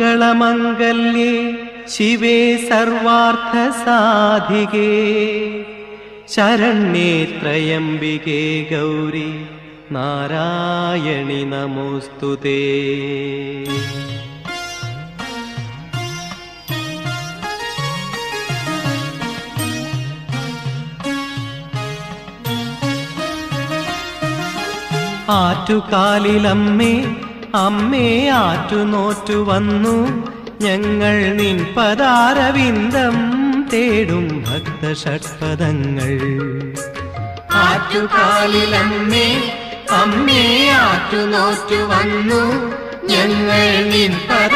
സർവമംഗളമംഗല്യേ ശിവേ സർവാർത്ഥസാധികേ ശരണ്യേ ത്രയംബികേ ഗൗരി നാരായണി നമോസ്തുതേ. ആറ്റുകാലിലമ്മേ അമ്മേ ആറ്റുനോറ്റു വന്നു ഞങ്ങൾ നിൻ പദാരവിന്ദം തേടും ഭക്തഷഡ്പദങ്ങൾ. ആറ്റുകാലിലമ്മേ അമ്മേ ആറ്റുനോറ്റു വന്നു ഞങ്ങൾ നിൻ പദാരവിന്ദം